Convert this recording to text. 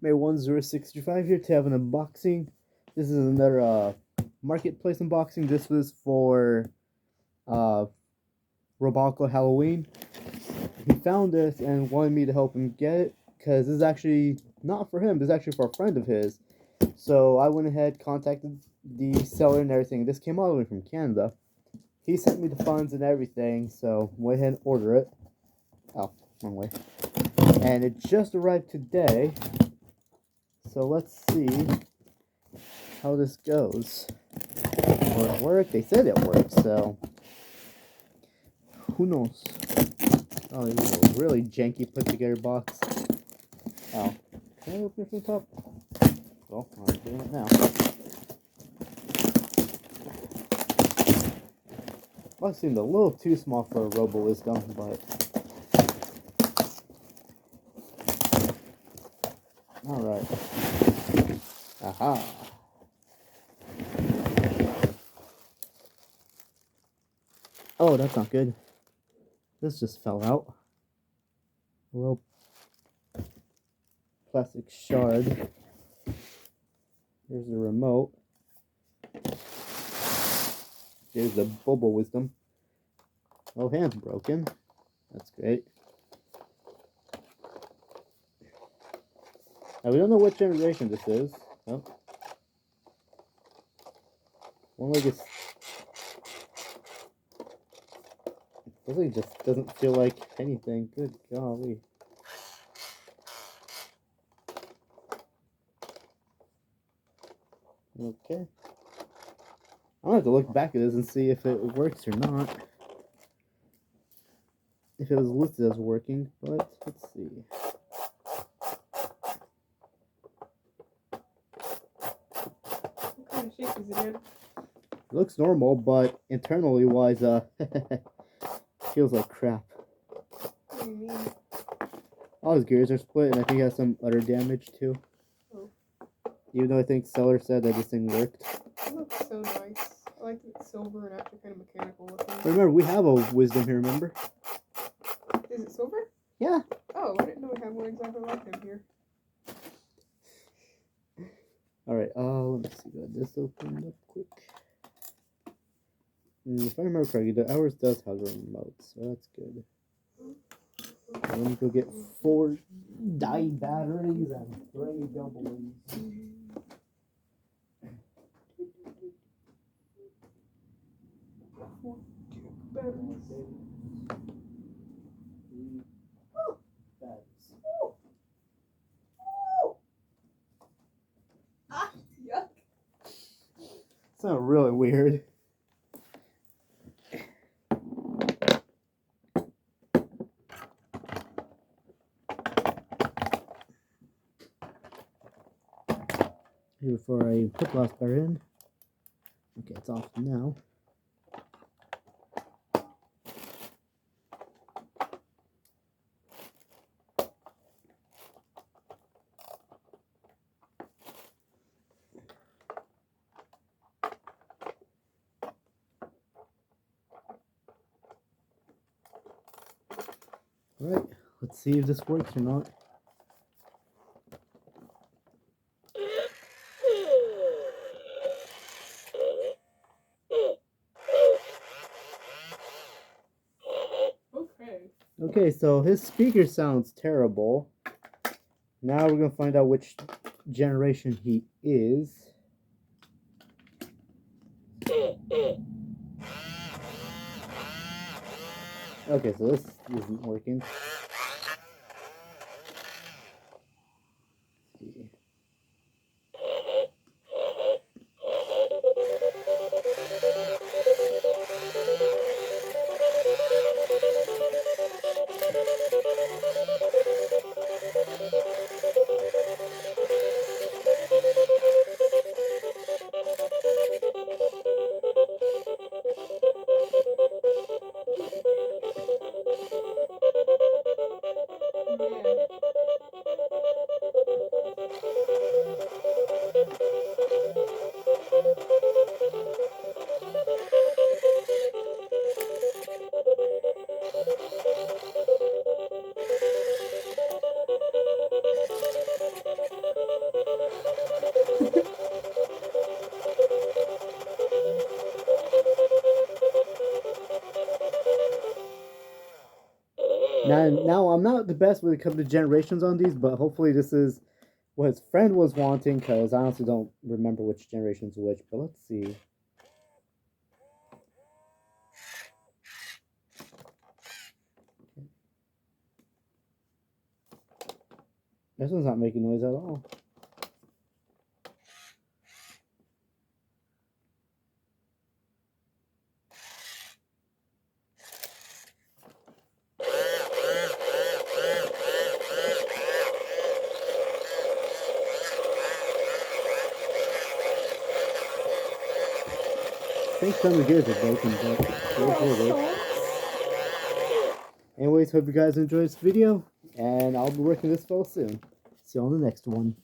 May 1065 here to have an unboxing. This is another marketplace unboxing. This was for Roboco Halloween. He found this and wanted me to help him get it because this is actually not for him. This is actually for a friend of his. So I went ahead, contacted the seller and everything. This came all the way from Canada. He sent me the funds and everything, so went ahead and order it. Oh, wrong way. And it just arrived today. So let's see how this goes. Will it work? They said it worked, so who knows? Oh, this is a really janky put together box. Oh, can I open it from the top? Well, I'm doing it now. Well, it seemed a little too small for a RoboWisdom, but alright. Aha. Oh, that's not good. This just fell out. A little plastic shard. Here's the remote. Here's the RoboWisdom. Oh, hand's broken. That's great. Now, we don't know what generation this is. Oh. One leg is... This leg just doesn't feel like anything. Good golly. Okay. I'll have to look back at this and see if it works or not. If it was listed as working, but let's see. What kind of shape is it in? It looks normal, but internally wise, feels like crap. What do you mean? All his gears are split, and I think he has some utter damage too. Oh. Even though I think seller said that this thing worked. It looks so nice. I like that it's silver and actually kind of mechanical looking. Remember, we have a wisdom here, remember? Is it silver? Yeah. Oh, I didn't know we had one exactly like him here. Alright, let me see. Got this opened up quick. If I remember correctly, the ours does have a remote, so that's good. Let me go get 4 dyed batteries and 3 doubles. Ah, yuck. Sounds really weird. Before I put the last bar in. Okay, it's off now. Alright, let's see if this works or not. Okay, so his speaker sounds terrible. Now we're going to find out which generation he is. Okay, so this isn't working. Let's see. Now I'm not the best when it comes to generations on these, but hopefully this is what his friend was wanting, because I honestly don't remember which generation's which, but let's see. This one's not making noise at all. I think some of the gears are broken, but it is what it is. Anyways, hope you guys enjoyed this video, and I'll be working this fella soon. See you on the next one.